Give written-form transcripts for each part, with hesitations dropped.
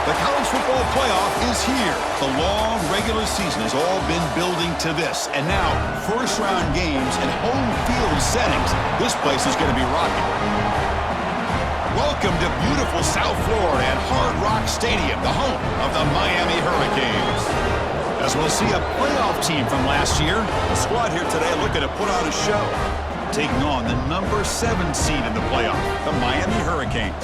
The college football playoff is here. The long regular season has all been building to this. And now, first-round games and home field settings. This place is going to be rocking. Welcome to beautiful South Florida at Hard Rock Stadium, the home of the Miami Hurricanes. As we'll see a playoff team from last year, the squad here today looking to put on a show, taking on the number 7 seed in the playoff, the Miami Hurricanes.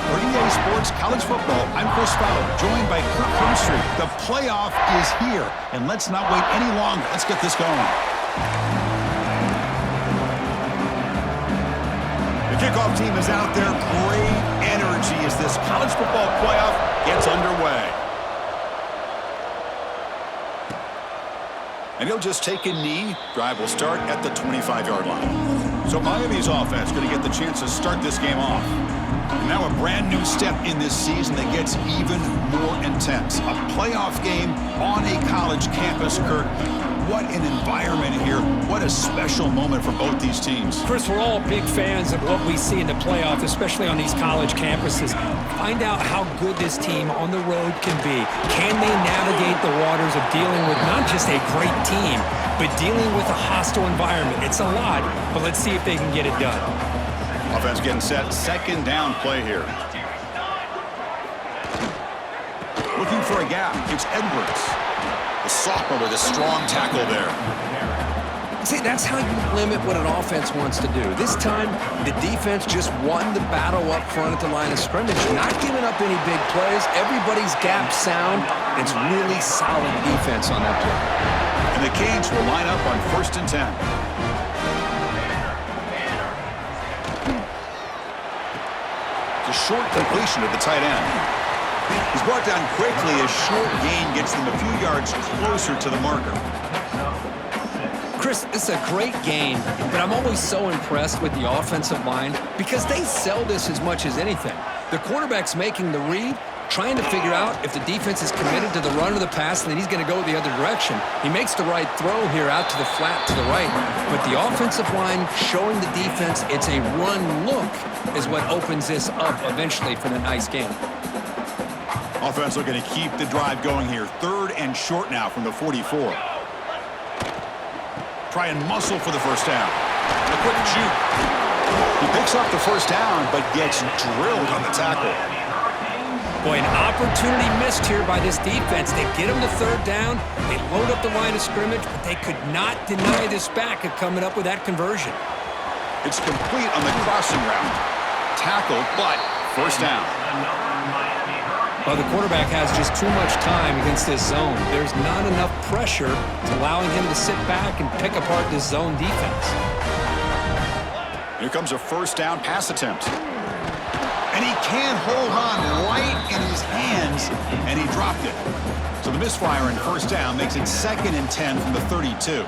For EA Sports College Football, I'm Chris Fowler, joined by Kirk Herbstreit. The playoff is here, and let's not wait any longer. Let's get this going. The kickoff team is out there. Great energy as this college football playoff gets underway. And he'll just take a knee. Drive will start at the 25-yard line. So Miami's offense going to get the chance to start this game off. And now a brand new step in this season that gets even more intense. A playoff game on a college campus, Kirk. What an environment here. What a special moment for both these teams. Chris, we're all big fans of what we see in the playoff, especially on these college campuses. Find out how good this team on the road can be. Can they navigate the waters of dealing with not just a great team, but dealing with a hostile environment? It's a lot, but let's see if they can get it done. Offense getting set. Second down play here. Looking for a gap. It's Edwards. The sophomore with a strong tackle there. See, that's how you limit what an offense wants to do. This time, the defense just won the battle up front at the line of scrimmage. Not giving up any big plays. Everybody's gap sound. It's really solid defense on that play. And the Canes will line up on 1st and 10. Short completion of the tight end. He's brought down quickly as short gain gets them a few yards closer to the marker. Chris, it's a great game, but I'm always so impressed with the offensive line because they sell this as much as anything. The quarterback's making the read, trying to figure out if the defense is committed to the run or the pass, and then he's going to go the other direction. He makes the right throw here out to the flat to the right, but the offensive line showing the defense it's a run look is what opens this up eventually for the nice game. Offense looking to keep the drive going here. 3rd and short now from the 44. Try and muscle for the first down. A quick juke. He picks up the first down, but gets drilled on the tackle. Boy, an opportunity missed here by this defense. They get him to 3rd down. They load up the line of scrimmage, but they could not deny this back of coming up with that conversion. It's complete on the crossing route. Tackle, but first down. Well, the quarterback has just too much time against this zone. There's not enough pressure to allowing him to sit back and pick apart this zone defense. Here comes a first down pass attempt. And he can't hold on right in his hands, and he dropped it. So the misfire in first down makes it 2nd and 10 from the 32.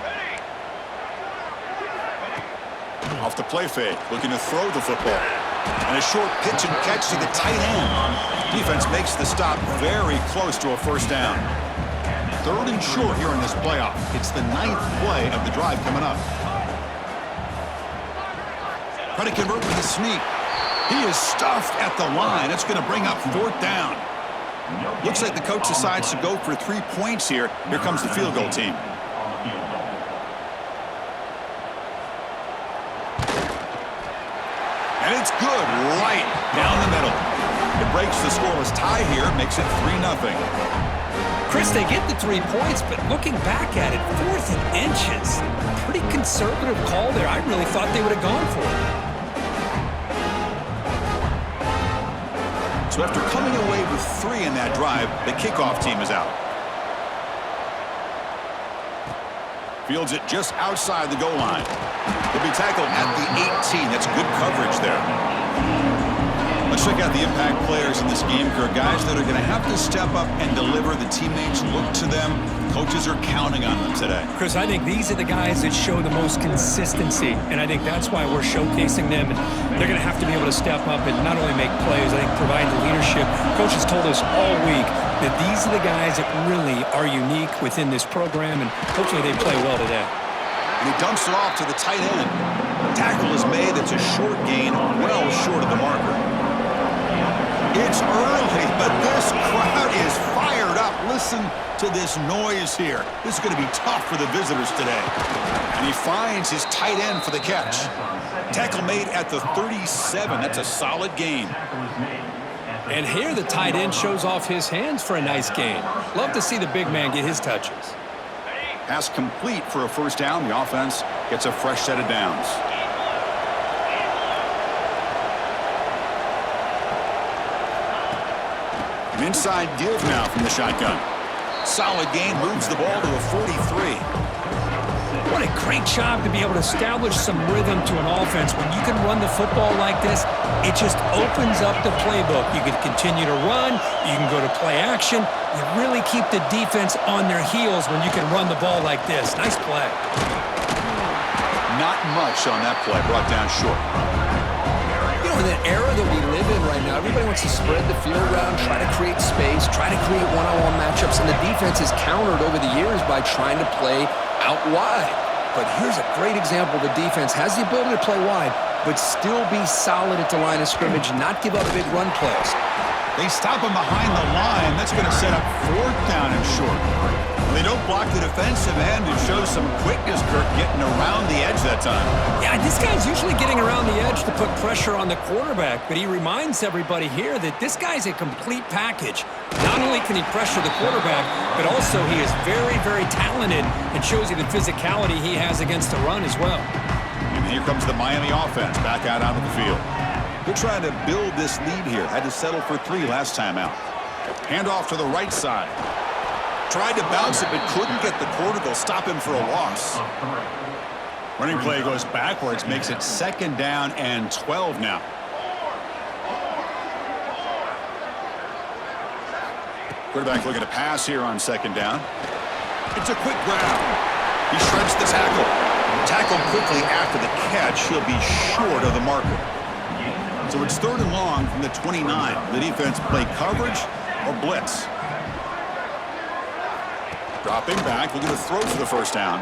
Off the play fake, looking to throw the football. And a short pitch and catch to the tight end. Defense makes the stop very close to a first down. 3rd and short here in this playoff. It's the 9th play of the drive coming up. Try to convert with a sneak. He is stuffed at the line. It's going to bring up 4th down. Looks like the coach decides to go for 3 points here. Here comes the field goal team. And it's good right down the middle. It breaks the scoreless tie here, makes it 3-0. Chris, they get the 3 points, but looking back at it, 4th and inches. Pretty conservative call there. I really thought they would have gone for it. So after coming away with 3 in that drive, the kickoff team is out. Fields it just outside the goal line. He'll be tackled at the 18. That's good coverage there. Let's check out the impact players in this game, Kirk. Guys that are going to have to step up and deliver. The teammates look to them. Coaches are counting on them today. Chris, I think these are the guys that show the most consistency, and I think that's why we're showcasing them. And they're going to have to be able to step up and not only make plays, I think provide the leadership. Coach has told us all week that these are the guys that really are unique within this program, and hopefully they play well today. And he dumps it off to the tight end. Tackle is made. It's a short gain, well short of the marker. It's early, but But this crowd is fired up. Listen to this noise here. This is going to be tough for the visitors today. And he finds his tight end for the catch. Tackle made at the 37. That's a solid gain. And here the tight end shows off his hands for a nice gain. Love to see the big man get his touches. Pass complete for a first down. The offense gets a fresh set of downs. An inside give now from the shotgun. Solid gain, moves the ball to a 43. What a great job to be able to establish some rhythm to an offense. When you can run the football like this, it just opens up the playbook. You can continue to run. You can go to play action. You really keep the defense on their heels when you can run the ball like this. Nice play. Not much on that play, brought down short. You know, in the era that we live in right now, everybody wants to spread the field around, try to create space, try to create one-on-one matchups, and the defense is countered over the years by trying to play out wide. But here's a great example. The defense has the ability to play wide, but still be solid at the line of scrimmage and not give up big run plays. They stop him behind the line. That's going to set up fourth down and short. They don't block the defensive end and show some quickness, Kirk, getting around the edge that time. Yeah, this guy's usually getting around the edge to put pressure on the quarterback, but he reminds everybody here that this guy's a complete package. Not only can he pressure the quarterback, but also he is very, very talented and shows you the physicality he has against the run as well. And here comes the Miami offense back out onto the field. They're trying to build this lead here. Had to settle for 3 last time out. Handoff to the right side. Tried to bounce it, but couldn't get the quarter. They'll stop him for a loss. Running play goes backwards, makes it 2nd down and 12 now. Quarterback looking to pass here on 2nd down. It's a quick grab. He shreds the tackle. Tackled quickly after the catch. He'll be short of the marker. So it's 3rd and long from the 29. The defense play coverage or blitz. Dropping back, looking to throw for the first down.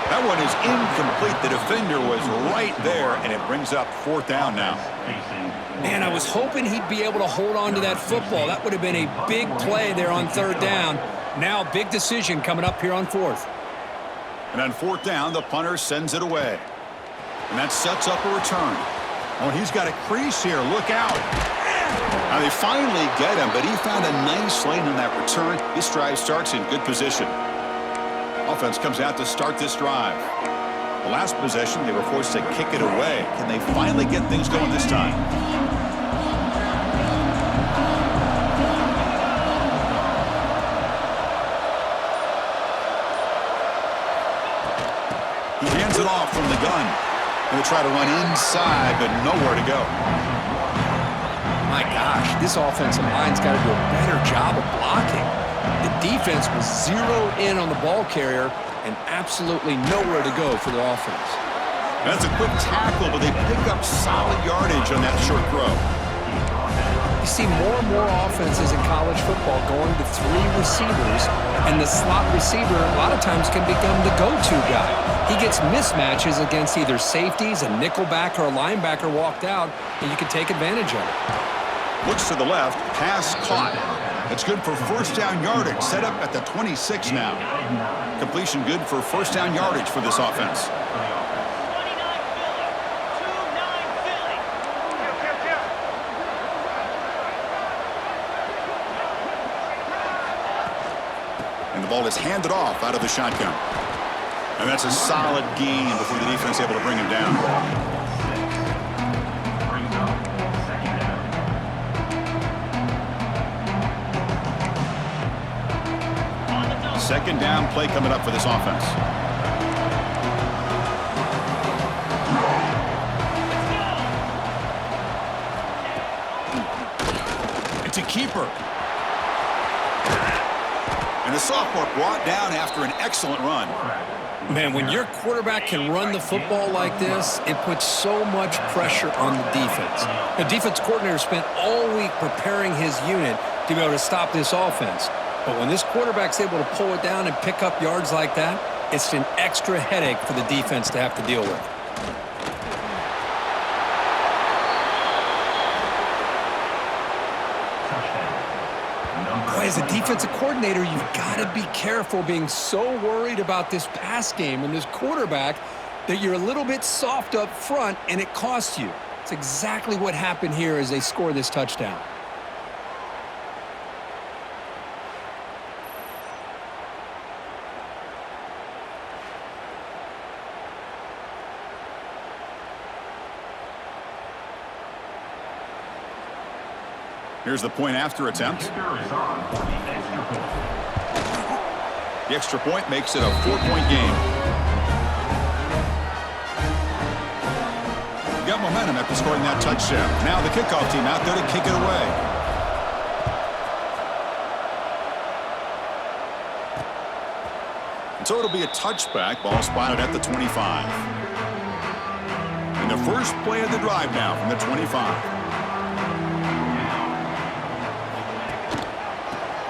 That one is incomplete. The defender was right there, and it brings up 4th down now. Man, I was hoping he'd be able to hold on to that football. That would have been a big play there on 3rd down. Now, big decision coming up here on 4th. And on 4th down, the punter sends it away. And that sets up a return. Oh, he's got a crease here. Look out. Now they finally get him, but he found a nice lane on that return. This drive starts in good position. Offense comes out to start this drive. The last possession, they were forced to kick it away. Can they finally get things going this time? He hands it off from the gun. Going to try to run inside, but nowhere to go. My gosh, this offensive line's got to do a better job of blocking. The defense was zeroed in on the ball carrier and absolutely nowhere to go for the offense. That's a quick tackle, but they pick up solid yardage on that short throw. You see more and more offenses in college football going to 3 receivers, and the slot receiver a lot of times can become the go-to guy. He gets mismatches against either safeties, a nickelback, or a linebacker walked out, and you can take advantage of it. Looks to the left, pass caught. It's good for first down yardage, set up at the 26 now. Completion good for first down yardage for this offense. And the ball is handed off out of the shotgun. And that's a solid gain before the defense is able to bring him down. Second down play coming up for this offense. It's a keeper. And the sophomore brought down after an excellent run. Man, when your quarterback can run the football like this, it puts so much pressure on the defense. The defense coordinator spent all week preparing his unit to be able to stop this offense. But when this quarterback's able to pull it down and pick up yards like that, it's an extra headache for the defense to have to deal with. as a defensive coordinator, you've got to be careful being so worried about this pass game and this quarterback that you're a little bit soft up front and it costs you. It's exactly what happened here as they score this touchdown. Here's the point after attempt. The extra point makes it a 4-point game. You got momentum after scoring that touchdown. Now the kickoff team out there to kick it away. And so it'll be a touchback. Ball spotted at the 25. And the first play of the drive now from the 25.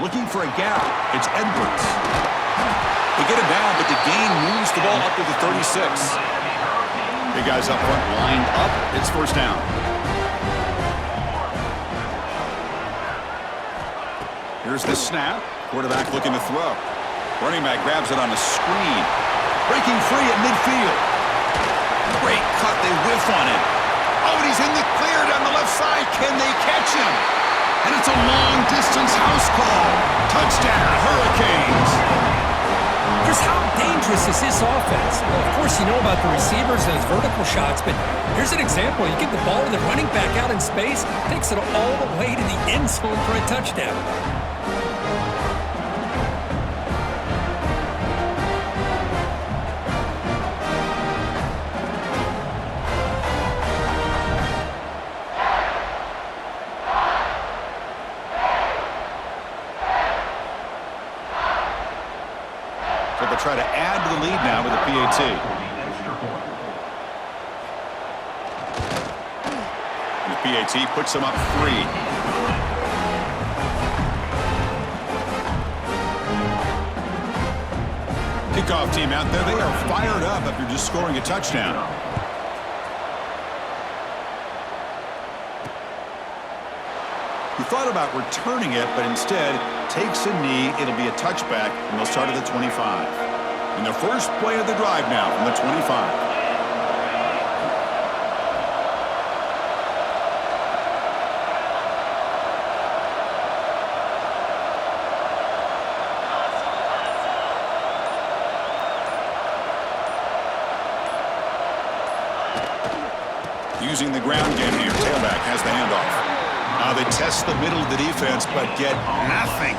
Looking for a gap. It's Edwards. They get him down, but the gain moves the ball up to the 36. Big guys up front lined up. It's first down. Here's the snap. Quarterback looking to throw. Running back grabs it on a screen. Breaking free at midfield. Great cut. They whiff on it. Oh, and he's in the clear down the left side. Can they catch him? And it's a long-distance house call. Touchdown, Hurricanes. Chris, how dangerous is this offense? Well, of course, you know about the receivers and those vertical shots, but here's an example. You get the ball to the running back out in space, takes it all the way to the end zone for a touchdown. Try to add to the lead now with a PAT. And the PAT puts them up 3. Kickoff team out there. They are fired up after just scoring a touchdown. He thought about returning it, but instead takes a knee. It'll be a touchback, and they'll start at the 25. And the first play of the drive now from the 25. Using the ground game here. Tailback has the handoff. Now they test the middle of the defense, but get nothing.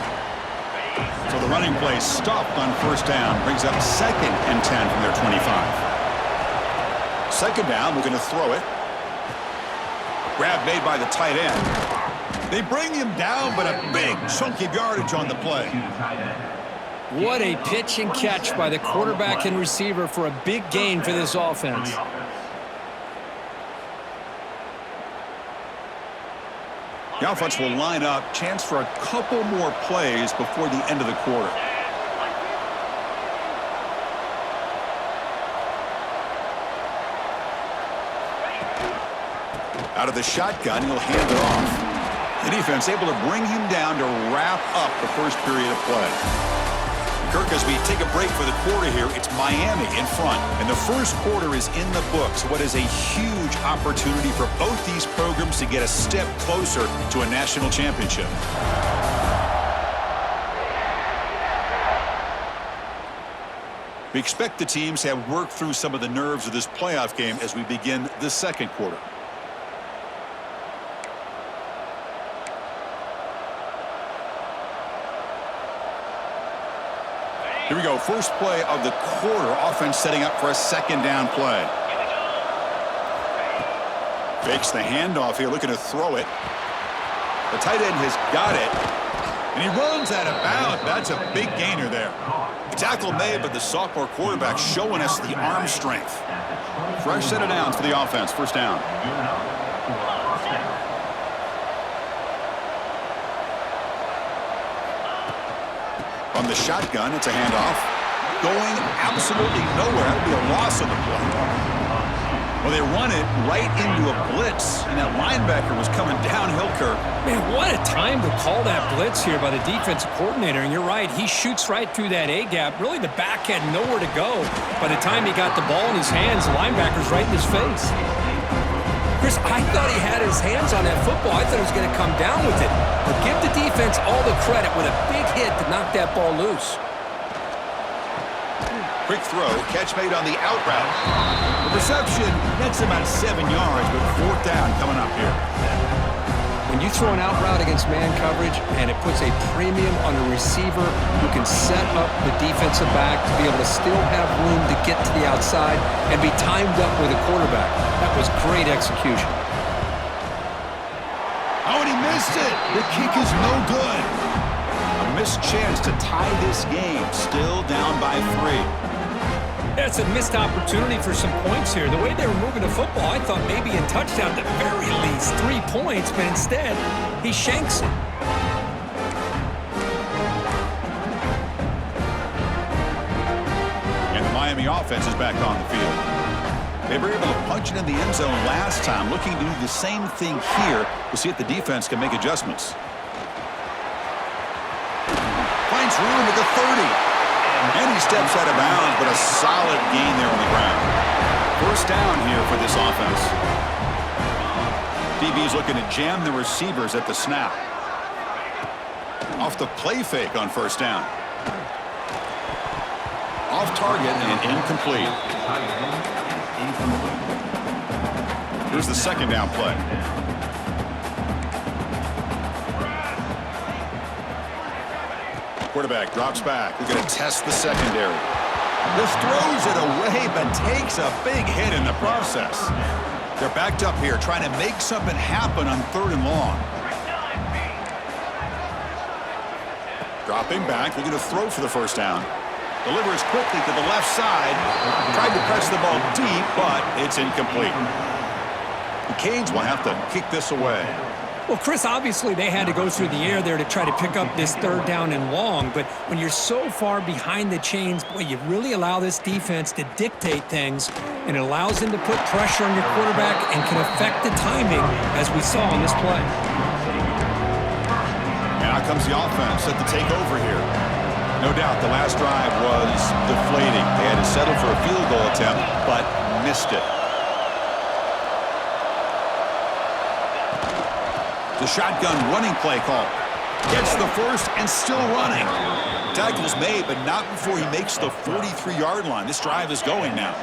So the running play stopped on first down. Brings up 2nd and 10 from their 25. Second down, we're going to throw it. Grab made by the tight end. They bring him down, but a big chunk of yardage on the play. What a pitch and catch by the quarterback and receiver for a big gain for this offense. The offense will line up. Chance for a couple more plays before the end of the quarter. Out of the shotgun, he'll hand it off. The defense able to bring him down to wrap up the first period of play. Kirk, as we take a break for the quarter here, it's Miami in front, and the first quarter is in the books. What is a huge opportunity for both these programs to get a step closer to a national championship. We expect the teams to have worked through some of the nerves of this playoff game as we begin the second quarter. Here we go. First play of the quarter. Offense setting up for a second down play. Fakes the handoff here, looking to throw it. The tight end has got it. And he runs out of bounds. That's a big gainer there. Tackle made, but the sophomore quarterback showing us the arm strength. Fresh set of downs for the offense. First down. From the shotgun, it's a handoff. Going absolutely nowhere. That'll be a loss on the play. Well, they run it right into a blitz, and that linebacker was coming downhill, Kirk. Man, what a time to call that blitz here by the defensive coordinator. And you're right, he shoots right through that A-gap. Really, the back had nowhere to go. By the time he got the ball in his hands, the linebacker's right in his face. Chris, I thought he had his hands on that football. I thought he was going to come down with it. But give the defense all the credit with a big hit to knock that ball loose. Quick throw, catch made on the out route. The reception, that's about 7 yards, but fourth down coming up here. When you throw an out route against man coverage, and it puts a premium on a receiver who can set up the defensive back to be able to still have room to get to the outside and be timed up with a quarterback. That was great execution. Oh, and he missed it. The kick is no good. A missed chance to tie this game, still down by 3. That's a missed opportunity for some points here. The way they were moving the football, I thought maybe in touchdown at the very least 3 points, but instead, he shanks it. And the Miami offense is back on the field. They were able to punch it in the end zone last time, looking to do the same thing here to see if the defense can make adjustments. Finds room at the 30. And he steps out of bounds, but a solid gain there on the ground. First down here for this offense. DB's looking to jam the receivers at the snap. Off the play fake on first down. Off target and incomplete. Here's the second down play. Quarterback drops back. We're going to test the secondary. This throws it away, but takes a big hit in the process. They're backed up here, trying to make something happen on 3rd and long. Dropping back. We're going to throw for the first down. Delivers quickly to the left side. Tried to press the ball deep, but it's incomplete. The Canes will have to kick this away. Well, Chris, obviously they had to go through the air there to try to pick up this 3rd down and long, but when you're so far behind the chains, boy, you really allow this defense to dictate things, and it allows them to put pressure on your quarterback and can affect the timing, as we saw on this play. And out comes the offense set to take over here. No doubt the last drive was deflating. They had to settle for a field goal attempt, but missed it. The shotgun running play call. Gets the first and still running. Tackle's made, but not before he makes the 43-yard line. This drive is going now.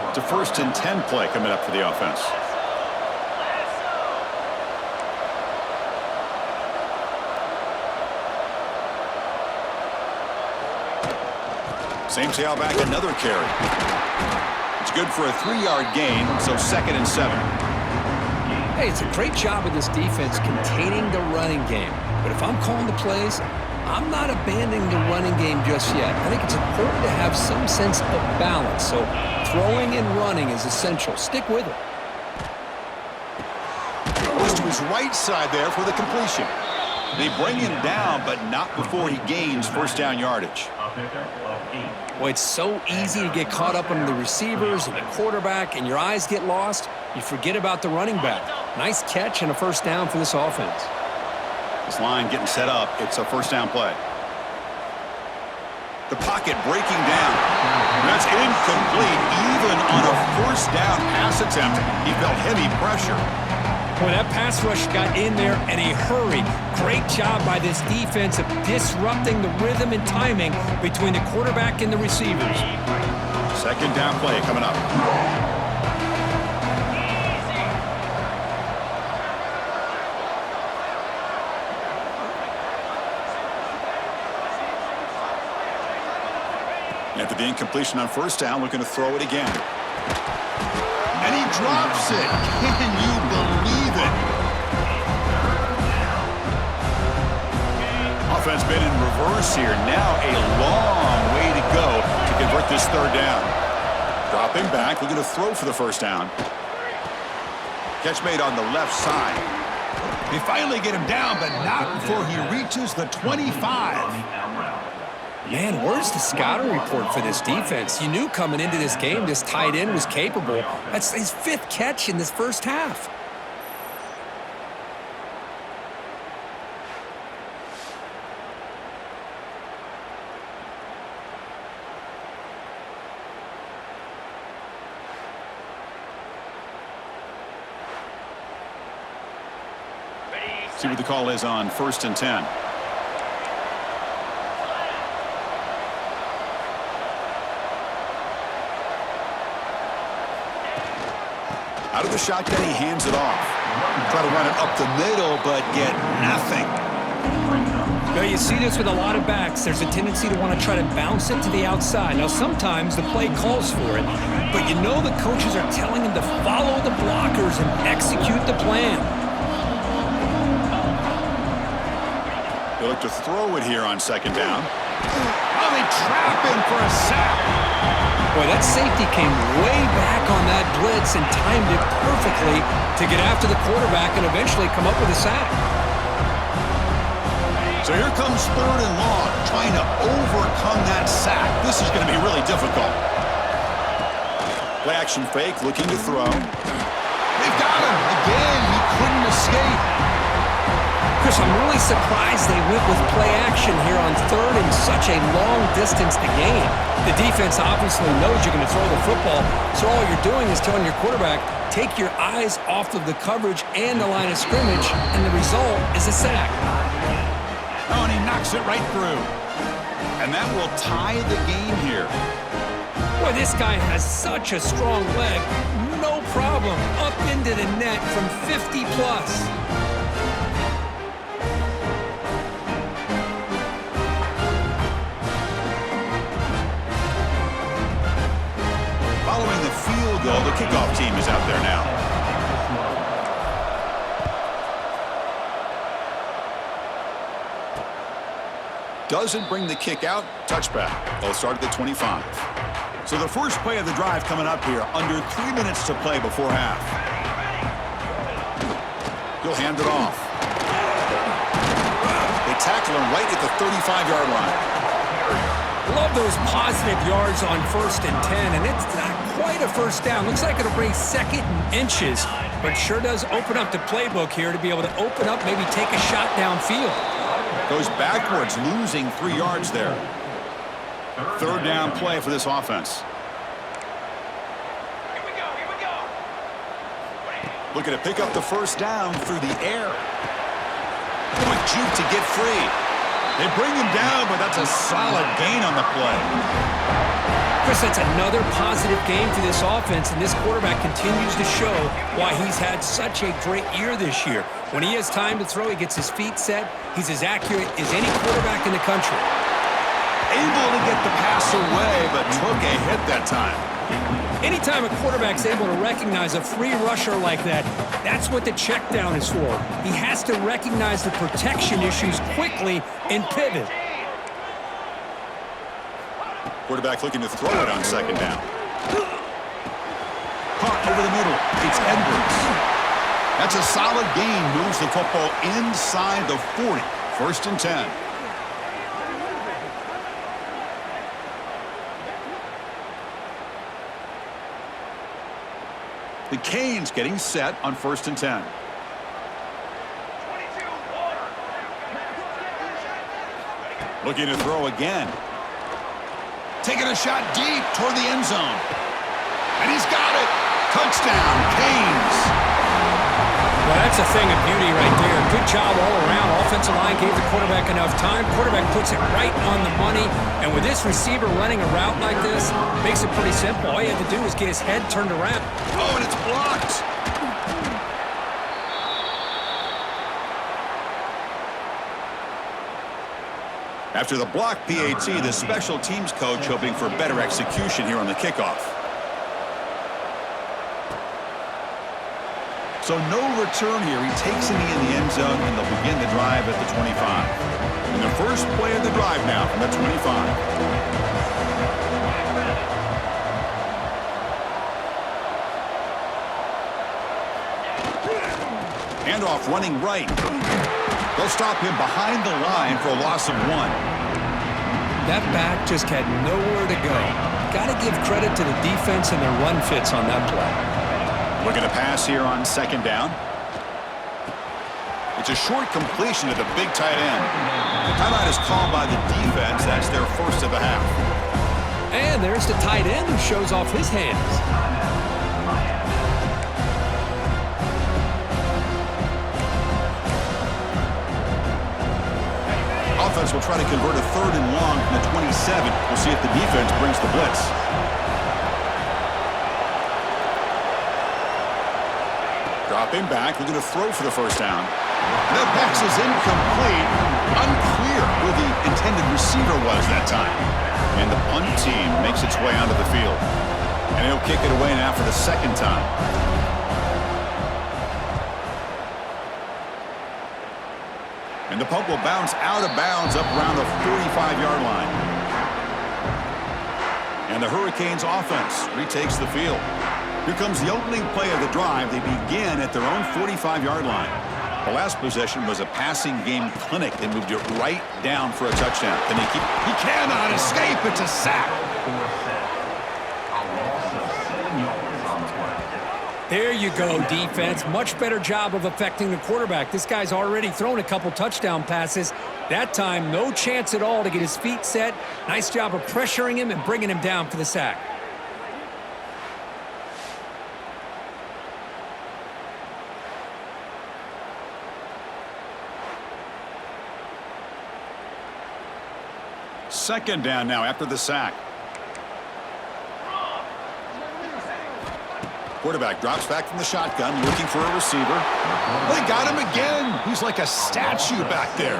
It's a 1st and 10 play coming up for the offense. Same tailback, another carry. It's good for a 3-yard gain, so 2nd and 7. Hey, it's a great job of this defense containing the running game. But if I'm calling the plays, I'm not abandoning the running game just yet. I think it's important to have some sense of balance. So throwing and running is essential. Stick with it. Goes to his right side there for the completion. They bring him down, but not before he gains first down yardage. Boy, it's so easy to get caught up on the receivers and the quarterback, and your eyes get lost. You forget about the running back. Nice catch and a first down for this offense. This line getting set up. It's a first down play. The pocket breaking down. That's incomplete. Even on a first down pass attempt, he felt heavy pressure. Boy, that pass rush got in there in a hurry. Great job by this defense of disrupting the rhythm and timing between the quarterback and the receivers. Second down play coming up. After the incompletion on first down, looking to throw it again. And he drops it. Can you believe it? Offense been in reverse here. Now a long way to go to convert this third down. Dropping back, looking to throw for the first down. Catch made on the left side. They finally get him down, but not before he reaches the 25. Man, where's the scouting report for this defense? You knew coming into this game this tight end was capable. That's his 5th catch in this first half. See what the call is on 1st and 10. Out of the shotgun, he hands it off. Try to run it up the middle, but get nothing. Well, you see this with a lot of backs. There's a tendency to want to try to bounce it to the outside. Now, sometimes the play calls for it, but you know the coaches are telling him to follow the blockers and execute the plan. They look to throw it here on 2nd down. Oh, they trap him for a sack. Boy, that safety came way back on that blitz and timed it perfectly to get after the quarterback and eventually come up with a sack. So here comes 3rd and long, trying to overcome that sack. This is going to be really difficult. Play action fake, looking to throw. They've got him. Again, he couldn't escape. Chris, I'm really surprised they went with play action here on 3rd and such a long distance to gain. The defense obviously knows you're going to throw the football, so all you're doing is telling your quarterback, take your eyes off of the coverage and the line of scrimmage, and the result is a sack. Oh, and he knocks it right through. And that will tie the game here. Boy, this guy has such a strong leg. No problem. Up into the net from 50 plus. Following the field goal, the kickoff team is out there now. Doesn't bring the kick out. Touchback. They'll start at the 25. So the first play of the drive coming up here. Under 3 minutes to play before half. He'll hand it off. They tackle him right at the 35-yard line. Love those positive yards on 1st and 10, and it's not quite a first down. Looks like it'll bring 2nd and inches, but sure does open up the playbook here to be able to open up, maybe take a shot downfield. Goes backwards, losing 3 yards there. 3rd down play for this offense. Looking to pick up the first down through the air. Quick juke to get free. They bring him down, but that's a solid gain on the play. Chris, that's another positive game for this offense, and this quarterback continues to show why he's had such a great year this year. When he has time to throw, he gets his feet set. He's as accurate as any quarterback in the country. Able to get the pass away, but took a hit that time. Anytime a quarterback's able to recognize a free rusher like that, that's what the check down is for. He has to recognize the protection issues quickly and pivot. Quarterback looking to throw it on 2nd down. Caught over the middle. It's Edwards. That's a solid gain. Moves the football inside the 40. 1st and 10. The Canes getting set on 1st and 10. Looking to throw again. Taking a shot deep toward the end zone. And he's got it. Touchdown, Canes. Well, that's a thing of beauty right there. Good job all around. Offensive line gave the quarterback enough time. Quarterback puts it right on the money. And with this receiver running a route like this, makes it pretty simple. All he had to do was get his head turned around. Oh, and it's blocked. After the block PAT, the special teams coach hoping for better execution here on the kickoff. So no return here. He takes it in the end zone, and they'll begin the drive at the 25. And the first play of the drive now from the 25. Handoff running right. They'll stop him behind the line for a loss of 1. That back just had nowhere to go. Got to give credit to the defense and their run fits on that play. Looking to pass here on second down. It's a short completion to the big tight end. The timeout is called by the defense. That's their first of the half. And there's the tight end who shows off his hands. Offense will try to convert a 3rd and long from the 27. We'll see if the defense brings the blitz. Dropping back, looking to throw for the first down. The pass is incomplete. Unclear who the intended receiver was that time. And the punt team makes its way onto the field. And he'll kick it away now for the second time. And the punt will bounce out of bounds up around the 45-yard line. And the Hurricanes offense retakes the field. Here comes the opening play of the drive. They begin at their own 45-yard line. The last possession was a passing game clinic. They moved it right down for a touchdown. Can he cannot escape. It's a sack. There you go, defense. Much better job of affecting the quarterback. This guy's already thrown a couple touchdown passes. That time, no chance at all to get his feet set. Nice job of pressuring him and bringing him down for the sack. Second down now after the sack. Quarterback drops back from the shotgun, looking for a receiver. They got him again. He's like a statue back there.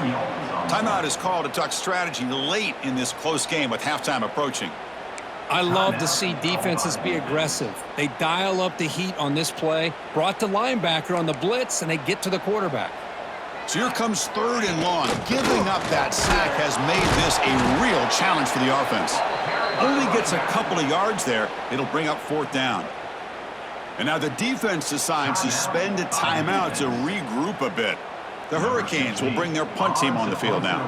Timeout is called to talk strategy late in this close game with halftime approaching. I love to see defenses be aggressive. They dial up the heat on this play, brought the linebacker on the blitz, and they get to the quarterback. So here comes 3rd and long. Giving up that sack has made this a real challenge for the offense. Only gets a couple of yards there. It'll bring up 4th down. And now the defense decides to spend a timeout to regroup a bit. The Hurricanes will bring their punt team on the field now.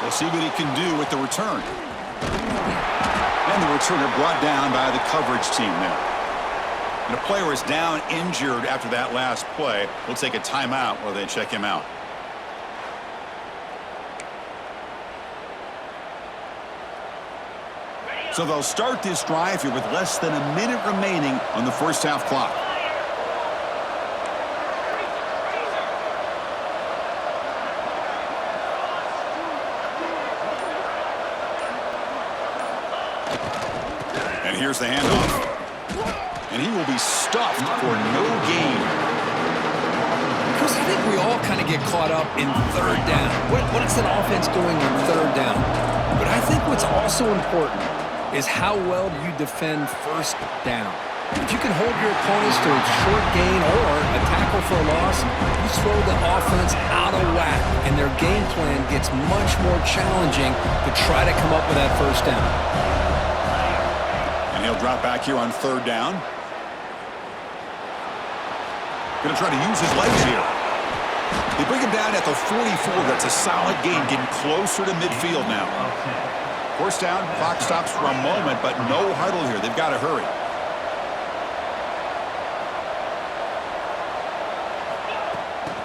We'll see what he can do with the return. And the returner brought down by the coverage team there. And a player is down injured after that last play. We'll take a timeout while they check him out. So they'll start this drive here with less than a minute remaining on the first half clock. And here's the handoff. And he will be stuffed for no gain. Chris, I think we all kind of get caught up in 3rd down. What is an offense doing on 3rd down? But I think what's also important is how well do you defend 1st down. If you can hold your opponents to a short gain or a tackle for a loss, you throw the offense out of whack, and their game plan gets much more challenging to try to come up with that 1st down. And he'll drop back here on 3rd down. Going to try to use his legs here. They bring him down at the 44. That's a solid gain, getting closer to midfield now. 1st down, clock stops for a moment, but no huddle here. They've got to hurry.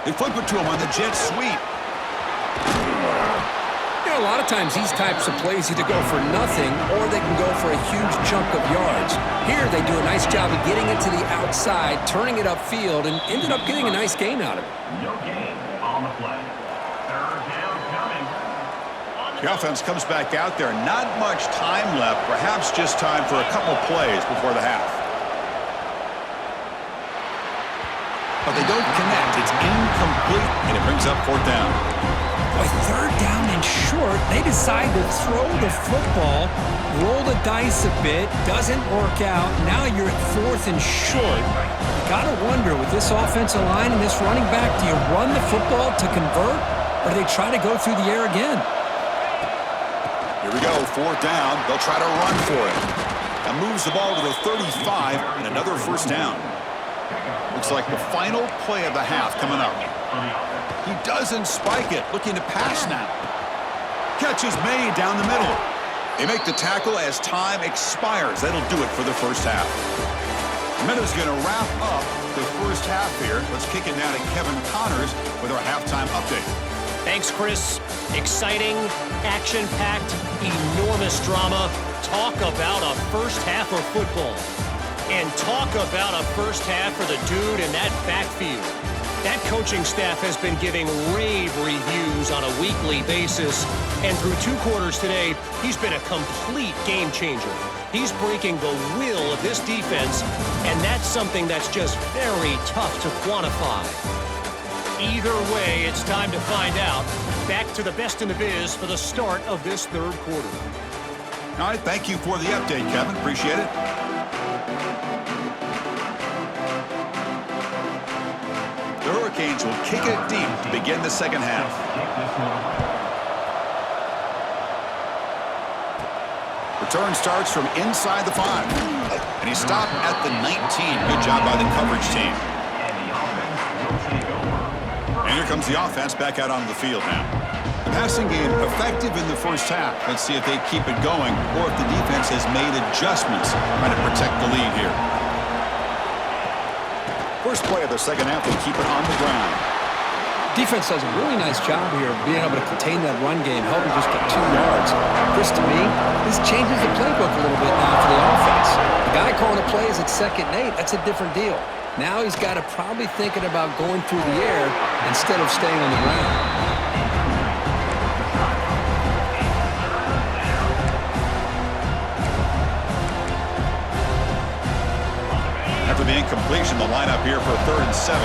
They flip it to him on the jet sweep. You know, a lot of times these types of plays either go for nothing or they can go for a huge chunk of yards. Here they do a nice job of getting it to the outside, turning it upfield, and ended up getting a nice gain out of it. No gain on the play. 3rd down coming. The offense comes back out there. Not much time left. Perhaps just time for a couple plays before the half. But they don't connect. It's incomplete, and it brings up 4th down. Boy, 3rd down and short. They decide to throw the football, roll the dice a bit. Doesn't work out. Now you're at 4th and short. You got to wonder, with this offensive line and this running back, do you run the football to convert, or do they try to go through the air again? Here we go, 4th down. They'll try to run for it. That moves the ball to the 35 and another 1st down. Looks like the final play of the half coming up. He doesn't spike it. Looking to pass now. Catch is made down the middle. They make the tackle as time expires. That'll do it for the first half. Minuta's going to wrap up the first half here. Let's kick it now to Kevin Connors with our halftime update. Thanks, Chris. Exciting, action-packed, enormous drama. Talk about a first half of football. And talk about a first half for the dude in that backfield. That coaching staff has been giving rave reviews on a weekly basis. And through 2 quarters today, he's been a complete game changer. He's breaking the will of this defense, and that's something that's just very tough to quantify. Either way, it's time to find out. Back to the best in the biz for the start of this 3rd quarter. All right, thank you for the update, Kevin. Appreciate it. The Hurricanes will kick it deep to begin the second half. Return starts from inside the 5. And he stopped at the 19. Good job by the coverage team. And here comes the offense back out onto the field now. The passing game effective in the first half. Let's see if they keep it going or if the defense has made adjustments trying to protect the lead here. First play of the second half, they keep it on the ground. Defense does a really nice job here of being able to contain that run game, helping just get 2 yards. Chris, to me, this changes the playbook a little bit now for the offense. The guy calling the plays at 2nd and 8, that's a different deal. Now he's got to probably thinking about going through the air instead of staying on the ground. After the incompletion, the lineup here for 3rd and 7.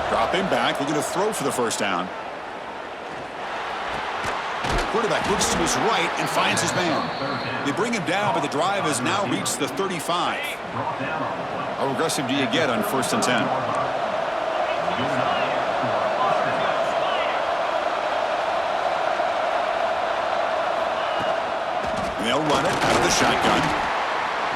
Dropping back, looking to throw for the first down. Quarterback looks to his right and finds his man. They bring him down, but the drive has now reached the 35. How aggressive do you get on 1st and 10? And they'll run it out of the shotgun.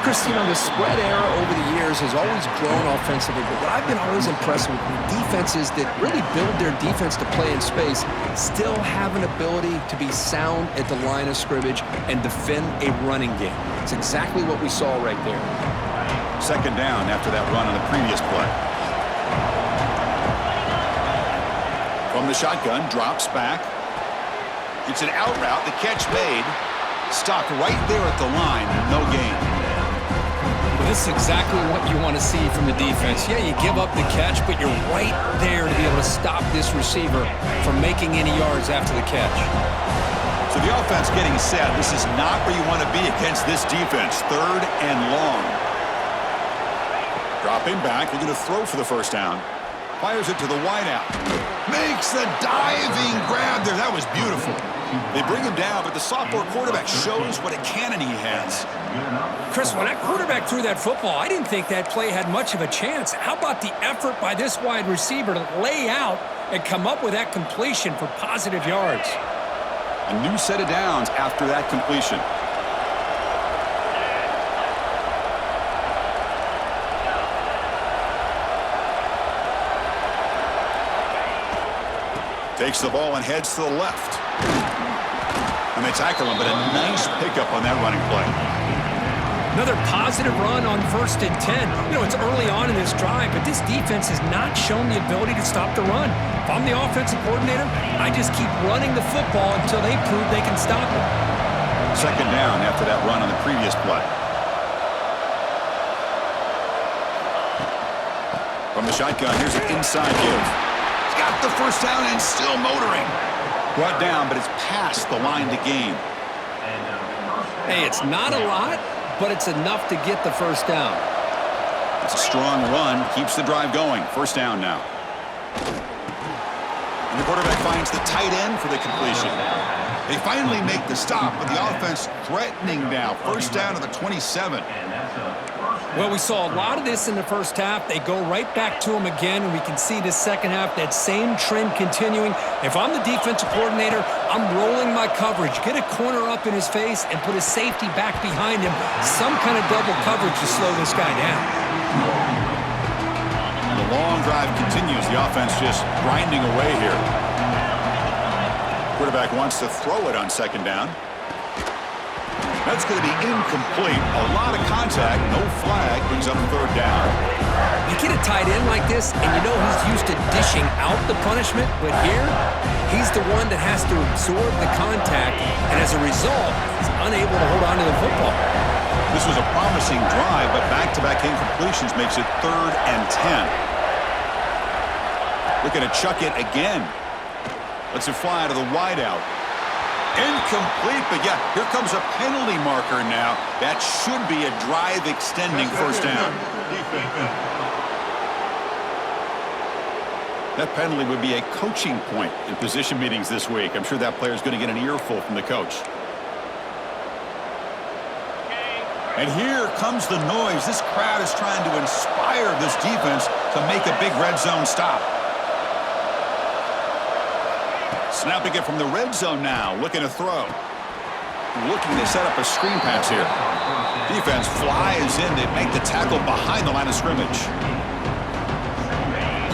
Chris, you know, the spread era over the years has always grown offensively, but what I've been always impressed with defenses that really build their defense to play in space still have an ability to be sound at the line of scrimmage and defend a running game. It's exactly what we saw right there. 2nd down after that run on the previous play. From the shotgun, drops back. It's an out route, the catch made. Stopped right there at the line, no gain. This is exactly what you want to see from the defense. Yeah, you give up the catch, but you're right there to be able to stop this receiver from making any yards after the catch. So the offense getting set. This is not where you want to be against this defense. 3rd and long. Dropping back, looking to throw for the first down. Fires it to the wideout. Makes the diving grab there. That was beautiful. They bring him down, but the sophomore quarterback shows what a cannon he has. Chris, when that quarterback threw that football, I didn't think that play had much of a chance. How about the effort by this wide receiver to lay out and come up with that completion for positive yards? A new set of downs after that completion. Takes the ball and heads to the left. And they tackle him, but a nice pickup on that running play. Another positive run on 1st and 10. You know, it's early on in this drive, but this defense has not shown the ability to stop the run. If I'm the offensive coordinator, I just keep running the football until they prove they can stop it. 2nd down after that run on the previous play. From the shotgun, here's an inside give. He's got the first down and still motoring. Brought down, but it's past the line to gain. Hey, it's not a lot, but it's enough to get the first down. It's a strong run, keeps the drive going. First down now. And the quarterback finds the tight end for the completion. They finally make the stop, but the offense threatening now. First down to the 27. Well, we saw a lot of this in the first half. They go right back to him again, and we can see the second half, that same trend continuing. If I'm the defensive coordinator, I'm rolling my coverage. Get a corner up in his face and put a safety back behind him. Some kind of double coverage to slow this guy down. The long drive continues. The offense just grinding away here. Quarterback wants to throw it on second down. That's going to be incomplete. A lot of contact, no flag, brings up third down. You get a tight end like this, and you know he's used to dishing out the punishment, but here, he's the one that has to absorb the contact, and as a result, he's unable to hold on to the football. This was a promising drive, but back-to-back incompletions makes it 3rd and 10. Looking to chuck it again. Lets it fly to the wideout. Incomplete, but yeah, here comes a penalty marker now. That should be a drive-extending first down. That penalty would be a coaching point in position meetings this week. I'm sure that player is going to get an earful from the coach. And here comes the noise. This crowd is trying to inspire this defense to make a big red zone stop. Snapping it from the red zone now, looking to throw. Looking to set up a screen pass here. Defense flies in. They make the tackle behind the line of scrimmage.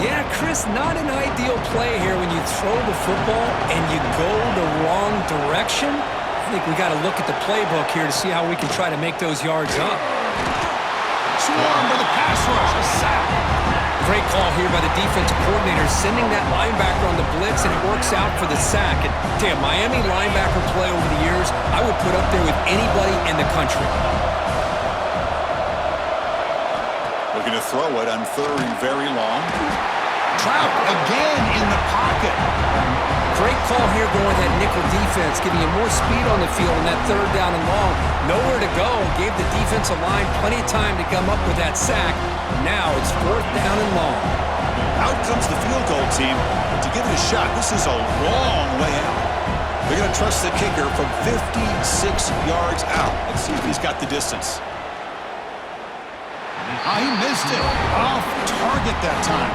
Yeah, Chris, not an ideal play here when you throw the football and you go the wrong direction. I think we got to look at the playbook here to see how we can try to make those yards up. Swarm with a pass rush, a sack. Great call here by the defensive coordinator, sending that linebacker on the blitz, and it works out for the sack. And damn, Miami linebacker play over the years, I would put up there with anybody in the country. Looking to throw it on 3rd and very long. Trout again in the pocket. Great call here going with that nickel defense, giving you more speed on the field on that 3rd down and long. Nowhere to go. Gave the defensive line plenty of time to come up with that sack. Now it's 4th down and long. Out comes the field goal team to give it a shot. This is a long way out. They're going to trust the kicker from 56 yards out. Let's see if he's got the distance. He missed it. Off target that time.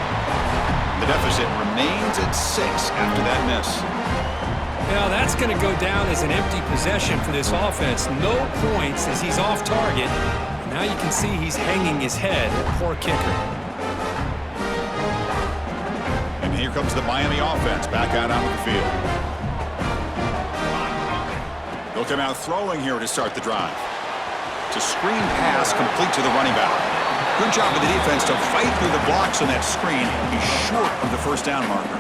The deficit remains at 6 after that miss. Now that's going to go down as an empty possession for this offense. No points as he's off target. Now you can see he's hanging his head. Poor kicker. And here comes the Miami offense back out onto the field. They'll come out throwing here to start the drive. It's a screen pass complete to the running back. Good job of the defense to fight through the blocks on that screen. He's short of the first down marker.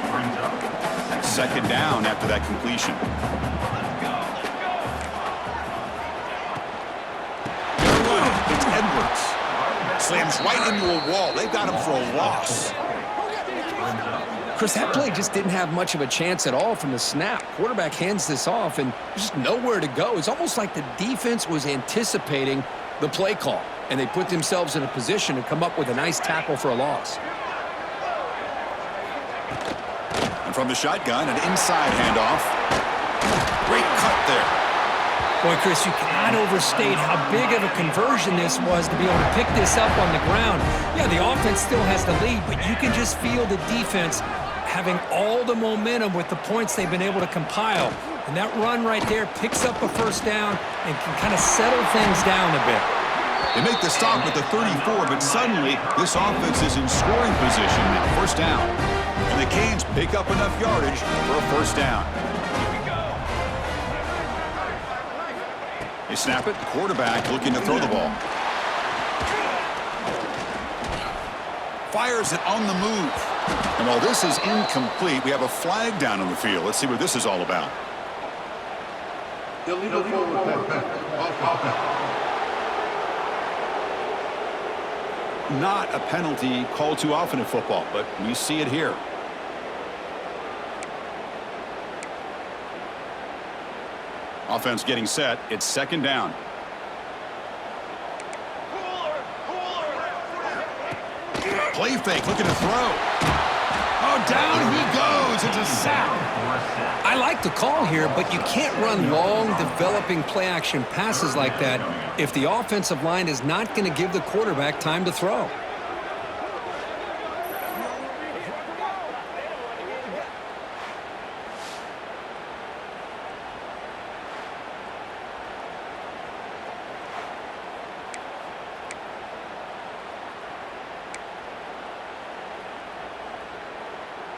2nd down after that completion. It's Edwards. Slams right into a wall. They've got him for a loss. Chris, that play just didn't have much of a chance at all from the snap. Quarterback hands this off and just nowhere to go. It's almost like the defense was anticipating the play call, and they put themselves in a position to come up with a nice tackle for a loss. And from the shotgun, an inside handoff. Great cut there. Boy, Chris, you cannot overstate how big of a conversion this was to be able to pick this up on the ground. Yeah, the offense still has the lead, but you can just feel the defense having all the momentum with the points they've been able to compile. And that run right there picks up a first down and can kind of settle things down a bit. They make the stop at the 34, but suddenly this offense is in scoring position now. First down. And the Canes pick up enough yardage for a first down. They snap it. Quarterback looking to throw the ball. Fires it on the move. And while this is incomplete, we have a flag down on the field. Let's see what this is all about. Illegal forward pass. Not a penalty called too often in football, but we see it here. Offense getting set. It's 2nd down. Play fake, looking to throw. Oh, down he goes. goes into sack. I like the call here, but you can't run long, developing play-action passes like that if the offensive line is not going to give the quarterback time to throw.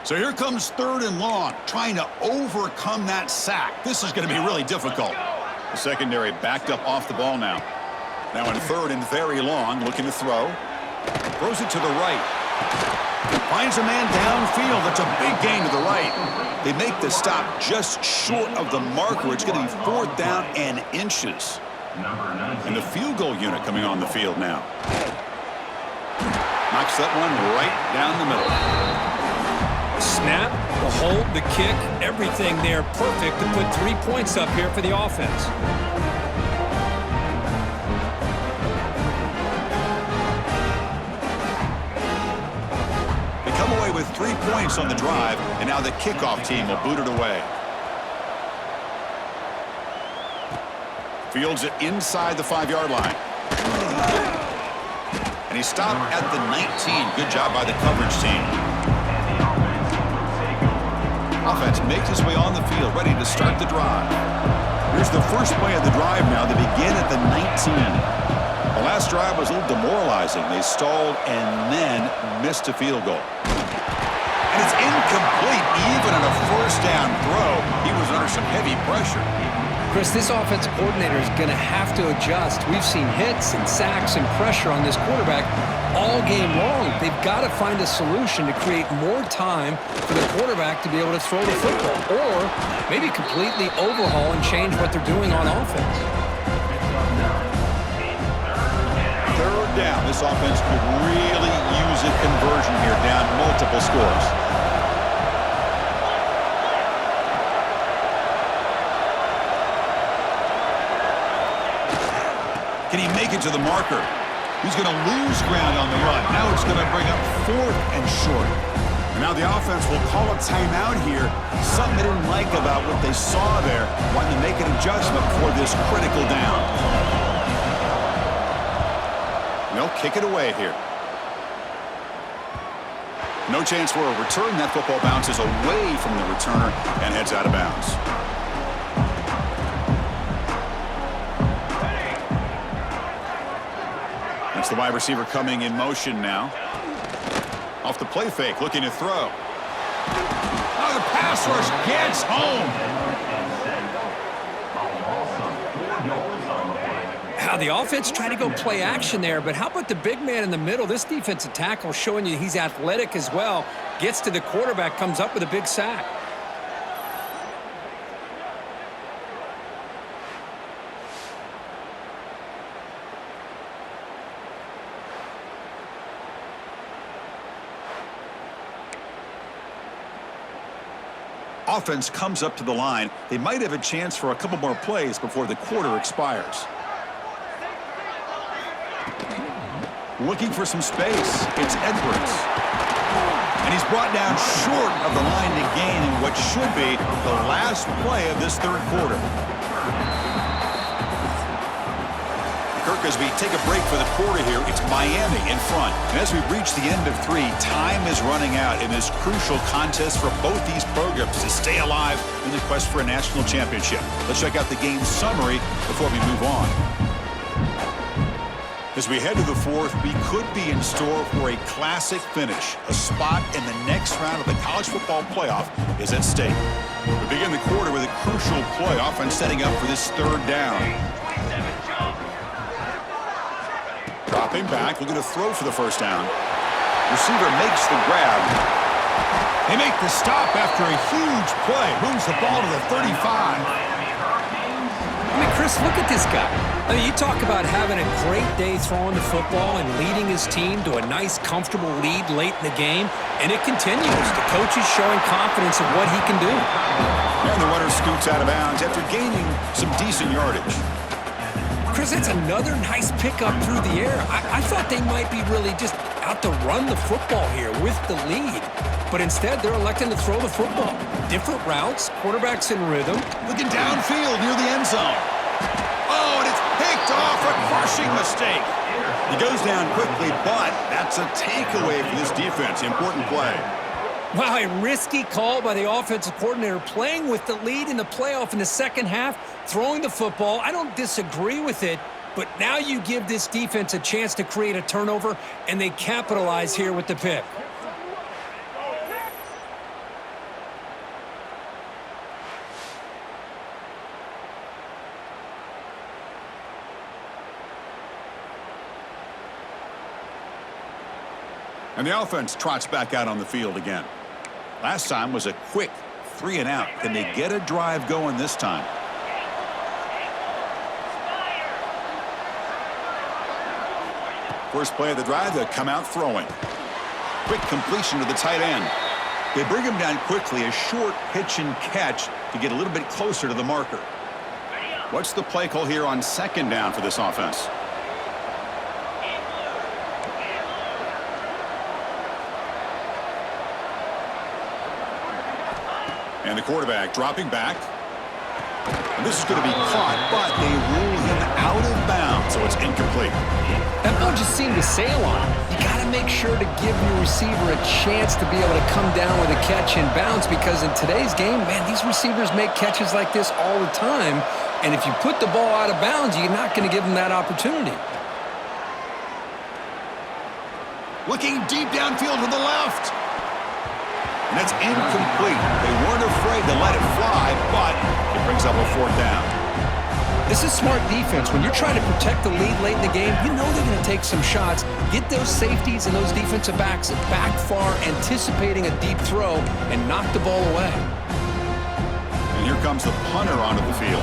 So here comes 3rd and long, trying to overcome that sack. This is going to be really difficult. The secondary backed up off the ball now. Now in 3rd and very long, looking to throw. Throws it to the right. Finds a man downfield. That's a big gain to the right. They make the stop just short of the marker. It's going to be 4th down and inches. And the field goal unit coming on the field now. Knocks that one right down the middle. Snap, the hold, the kick, everything there perfect to put 3 points up here for the offense. They come away with 3 points on the drive, and now the kickoff team will boot it away. Fields it inside the 5-yard line. And he stopped at the 19. Good job by the coverage team. Offense makes its way on the field, ready to start the drive. Here's the first play of the drive now. They begin at the 19. The last drive was a little demoralizing. They stalled and then missed a field goal. And it's incomplete, even on a 1st down throw. He was under some heavy pressure. Chris, this offensive coordinator is going to have to adjust. We've seen hits and sacks and pressure on this quarterback all game long. They've got to find a solution to create more time for the quarterback to be able to throw the football, or maybe completely overhaul and change what they're doing on offense. 3rd down. This offense could really use a conversion here, down multiple scores. Can he make it to the marker? He's going to lose ground on the run. Now it's going to bring up 4th and short. And now the offense will call a timeout here. Something they didn't like about what they saw there. Wanting to make an adjustment for this critical down. And they'll kick it away here. No chance for a return. That football bounces away from the returner and heads out of bounds. That's the wide receiver coming in motion now. Off the play fake, looking to throw. Oh, the pass rush gets home. How the offense tried to go play action there, but how about the big man in the middle? This defensive tackle showing you he's athletic as well. Gets to the quarterback, comes up with a big sack. Offense comes up to the line. They might have a chance for a couple more plays before the quarter expires. Looking for some space. It's Edwards. And he's brought down short of the line to gain in what should be the last play of this 3rd quarter. Kirk, as we take a break for the quarter here, it's Miami in front. And as we reach the end of 3, time is running out in this crucial contest for both these programs to stay alive in the quest for a national championship. Let's check out the game summary before we move on. As we head to the 4th, we could be in store for a classic finish. A spot in the next round of the college football playoff is at stake. We begin the quarter with a crucial play, offense setting up for this 3rd down. Dropping back, looking to throw for the 1st down. Receiver makes the grab. They make the stop after a huge play. Moves the ball to the 35. I mean, Chris, look at this guy. I mean, you talk about having a great day throwing the football and leading his team to a nice, comfortable lead late in the game, and it continues. The coach is showing confidence in what he can do. And the runner scoots out of bounds after gaining some decent yardage. Chris, that's another nice pickup through the air. I thought they might be really just out to run the football here with the lead. but instead they're electing to throw the football. Different routes, quarterback's in rhythm. Looking downfield near the end zone. Oh, and it's picked off, a crushing mistake. He goes down quickly, but that's a takeaway for this defense. Important play. Wow, a risky call by the offensive coordinator, playing with the lead in the playoff in the second half, throwing the football. I don't disagree with it, but now you give this defense a chance to create a turnover, and they capitalize here with the pick. And the offense trots back out on the field again. Last time was a quick 3-and-out. Can they get a drive going this time? First play of the drive, they'll come out throwing. Quick completion to the tight end. They bring him down quickly, a short pitch and catch to get a little bit closer to the marker. What's the play call here on second down for this offense? And the quarterback dropping back. And this is going to be caught, but they rule him out of bounds, so it's incomplete. That ball just seemed to sail on him. You got to make sure to give your receiver a chance to be able to come down with a catch and bounce, because in today's game, man, these receivers make catches like this all the time. And if you put the ball out of bounds, you're not going to give them that opportunity. Looking deep downfield to the left. And that's incomplete. They weren't afraid to let it fly, but it brings up a fourth down. This is smart defense. When you're trying to protect the lead late in the game, you know they're going to take some shots. Get those safeties and those defensive backs back far, anticipating a deep throw, and knock the ball away. And here comes the punter onto the field.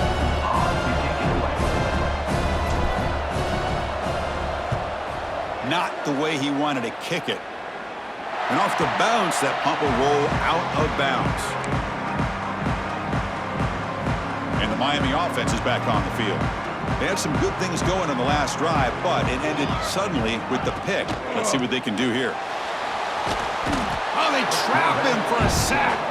Not the way he wanted to kick it. And off the bounce, that punt will roll out of bounds. And the Miami offense is back on the field. They had some good things going on the last drive, but it ended suddenly with the pick. Let's see what they can do here. Oh, they trap him for a sack.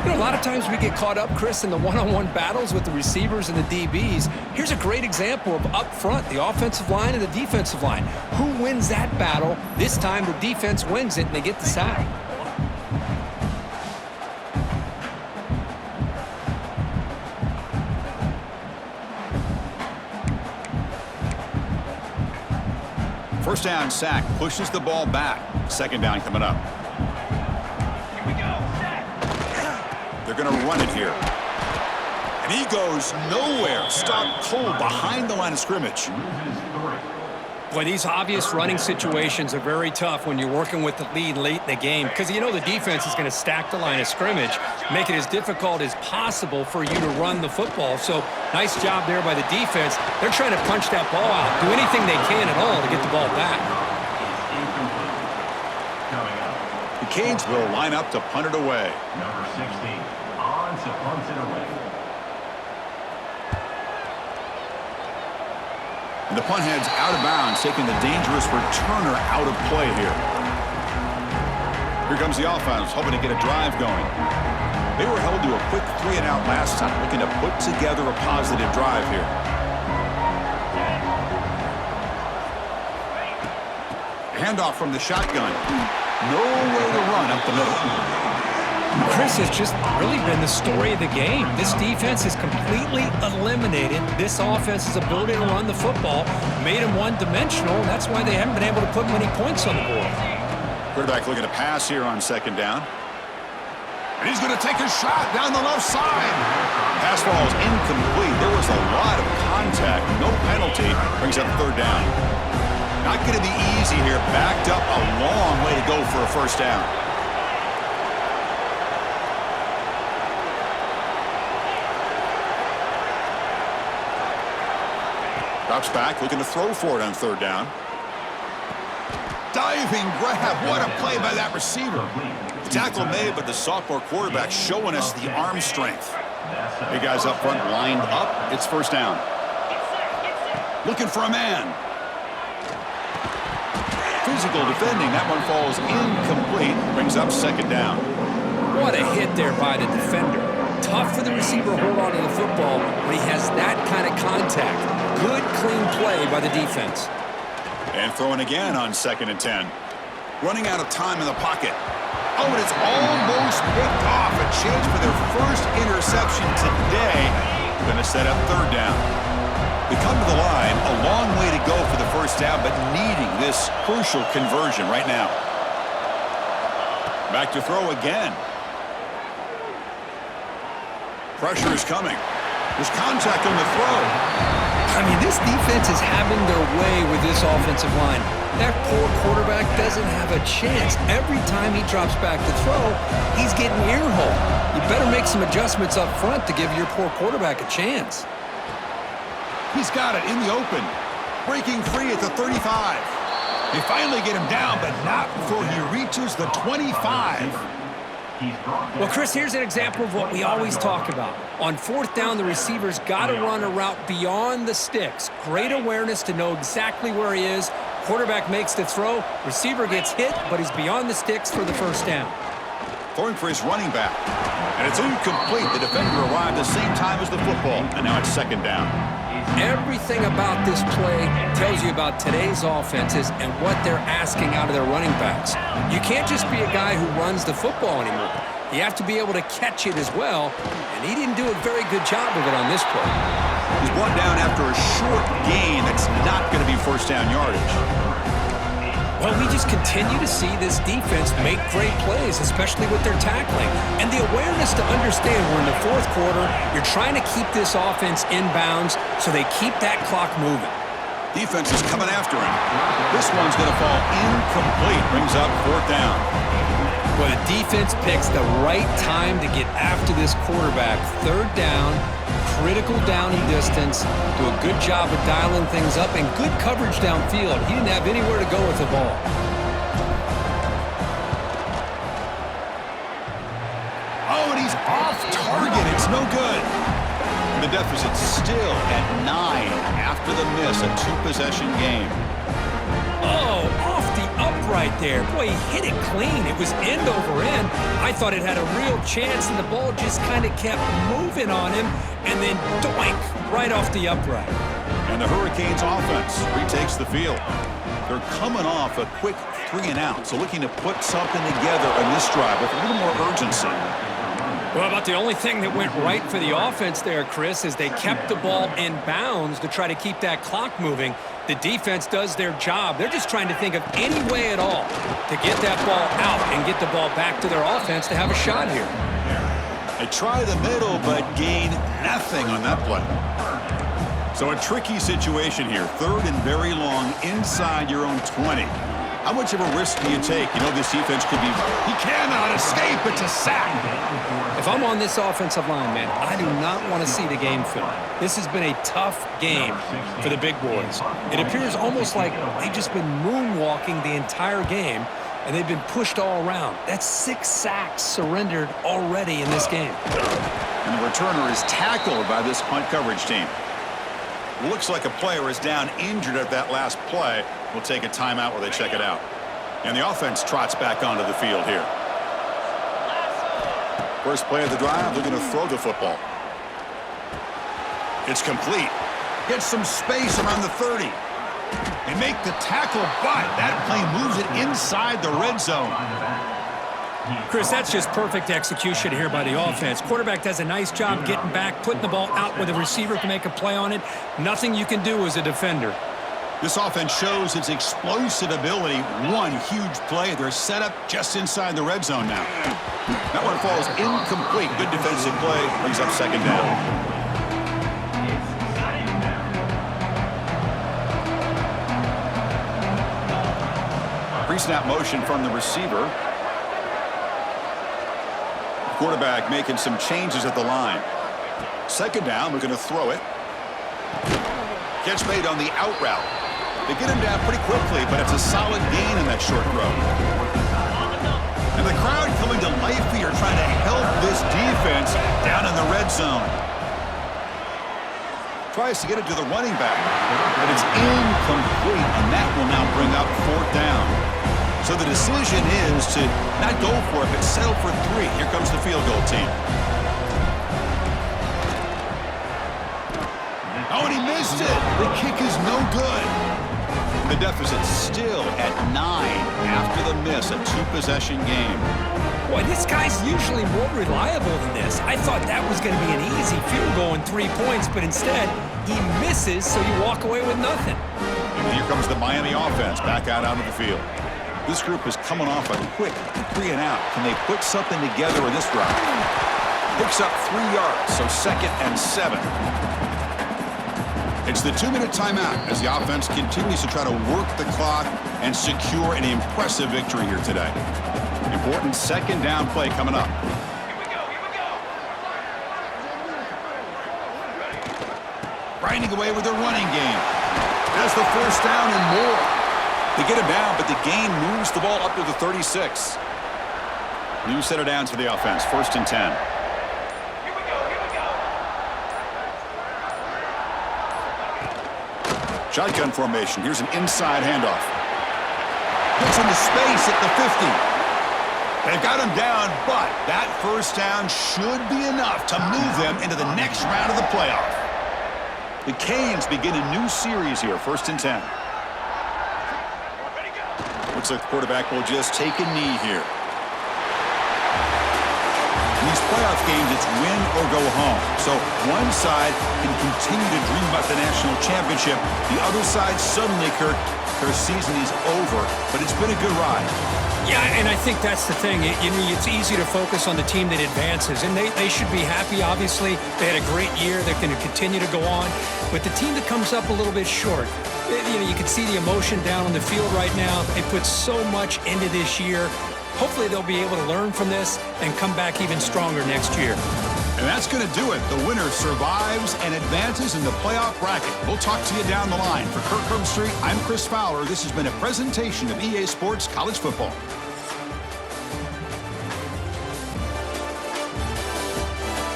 You know, a lot of times we get caught up, Chris, in the one-on-one battles with the receivers and the DBs. Here's a great example of up front, the offensive line and the defensive line. Who wins that battle? This time the defense wins it, and they get the sack. First down sack, pushes the ball back. Second down coming up. They're going to run it here. And he goes nowhere. Stopped cold behind the line of scrimmage. Boy, these obvious running situations are very tough when you're working with the lead late in the game, because you know the defense is going to stack the line of scrimmage, make it as difficult as possible for you to run the football. So nice job there by the defense. They're trying to punch that ball out, do anything they can at all to get the ball back. The Canes will line up to punt it away. Number 16 on to punt it away. And the punt heads out of bounds, taking the dangerous returner out of play here. Here comes the offense, hoping to get a drive going. They were held to a quick 3-and-out last time, looking to put together a positive drive here. Handoff from the shotgun. No way to run up the middle. Chris, has just really been the story of the game. This defense has completely eliminated this offense's ability to run the football, made them one-dimensional, and that's why they haven't been able to put many points on the board. Quarterback looking to pass here on second down. And he's going to take a shot down the left side. Pass ball is incomplete. There was a lot of contact. No penalty. Brings up third down. Not going to be easy here. Backed up a long way to go for a first down. Drops back, looking to throw for it on third down. Diving grab. What a play by that receiver. The tackle made, but the sophomore quarterback showing us the arm strength. Hey, guys up front lined up. It's first down. Looking for a man. physical defending. That one falls incomplete. Brings up second down. What a hit there by the defender. Tough for the receiver to hold on to the football when he has that kind of contact. Good, clean play by the defense. And throwing again on 2nd and 10. Running out of time in the pocket. Oh, and it's almost picked off. A chance for their first interception today. Going to set up 3rd down. They come to the line, a long way to go for the first down, but needing this crucial conversion right now. Back to throw again. Pressure is coming. There's contact on the throw. I mean, this defense is having their way with this offensive line. That poor quarterback doesn't have a chance. Every time he drops back to throw, he's getting ear-holed. You better make some adjustments up front to give your poor quarterback a chance. He's got it in the open. Breaking free at the 35. They finally get him down, but not before he reaches the 25. Well, Chris, here's an example of what we always talk about. On 4th down, the receiver's got to run a route beyond the sticks. Great awareness to know exactly where he is. Quarterback makes the throw. Receiver gets hit, but he's beyond the sticks for the first down. Throwing for his running back. And it's incomplete. The defender arrived the same time as the football. And now it's 2nd down. Everything about this play tells you about today's offenses and what they're asking out of their running backs. You can't just be a guy who runs the football anymore. You have to be able to catch it as well, and he didn't do a very good job of it on this play. He's brought down after a short gain that's not going to be first down yardage. Well, we just continue to see this defense make great plays, especially with their tackling. And the awareness to understand we're in the 4th quarter, you're trying to keep this offense in bounds so they keep that clock moving. Defense is coming after him. This one's going to fall incomplete. Brings up 4th down. Well, the defense picks the right time to get after this quarterback. 3rd down, critical down and distance. Do a good job of dialing things up and good coverage downfield. He didn't have anywhere to go with the ball. Oh, and he's off target. It's no good. The deficit's still at 9 after the miss. A 2-possession game. Oh, off the upright there. Boy, he hit it clean. It was end over end. I thought it had a real chance, and the ball just kind of kept moving on him, and then doink, right off the upright. And the Hurricanes offense retakes the field. They're coming off a quick 3-and-out, so looking to put something together on this drive with a little more urgency. Well, about the only thing that went right for the offense there, Chris, is they kept the ball in bounds to try to keep that clock moving. The defense does their job. They're just trying to think of any way at all to get that ball out and get the ball back to their offense to have a shot here. They try the middle, but gain nothing on that play. So a tricky situation here. 3rd and very long inside your own 20. How much of a risk do you take? You know this defense could be... He cannot escape. It's a sack. If I'm on this offensive line, man, I do not want to see the game film. This has been a tough game for the big boys. It appears almost like they've just been moonwalking the entire game, and they've been pushed all around. That's 6 sacks surrendered already in this game. And the returner is tackled by this punt coverage team. Looks like a player is down injured at that last play. We'll take a timeout while they check it out. And the offense trots back onto the field here. First play of the drive, they're going to throw the football. It's complete. Gets some space around the 30. They make the tackle, but that play moves it inside the red zone. Chris, that's just perfect execution here by the offense. Quarterback does a nice job getting back, putting the ball out where the receiver can make a play on it. Nothing you can do as a defender. This offense shows its explosive ability. One huge play. They're set up just inside the red zone now. That one falls incomplete. Good defensive play. Brings up 2nd down. Pre-snap motion from the receiver. Quarterback making some changes at the line. 2nd down, we're going to throw it. Catch made on the out route. They get him down pretty quickly, but it's a solid gain in that short throw. And the crowd coming to life here, trying to help this defense down in the red zone. Tries to get it to the running back, but it's incomplete, and that will now bring up 4th down. So the decision is to not go for it, but settle for 3. Here comes the field goal team. Oh, and he missed it. The kick is no good. The deficit's still at 9 after the miss, a 2-possession game. Boy, this guy's usually more reliable than this. I thought that was going to be an easy field goal and 3 points, but instead, he misses, so you walk away with nothing. And here comes the Miami offense back out onto the field. This group is coming off a quick 3-and-out. Can they put something together in this drive? Picks up 3 yards, so 2nd and 7. It's the 2-minute timeout as the offense continues to try to work the clock and secure an impressive victory here today. Important 2nd down play coming up. Grinding away with the running game. That's the 1st down and more. They get him down, but the gain moves the ball up to the 36. New center down to the offense. 1st and 10. Shotgun formation. Here's an inside handoff. Gets into space at the 50. They've got him down, but that 1st down should be enough to move them into the next round of the playoff. The Canes begin a new series here, 1st and 10. Looks like the quarterback will just take a knee here. In these playoff games, it's win or go home. So one side can continue to dream about the national championship. The other side suddenly, Kirk, their season is over, but it's been a good ride. Yeah, and I think that's the thing. It's easy to focus on the team that advances, and they should be happy, obviously. They had a great year. They're going to continue to go on. But the team that comes up a little bit short, you can see the emotion down on the field right now. They put so much into this year. Hopefully they'll be able to learn from this and come back even stronger next year. And that's going to do it. The winner survives and advances in the playoff bracket. We'll talk to you down the line. For Kirk Herbstreit, I'm Chris Fowler. This has been a presentation of EA Sports College Football.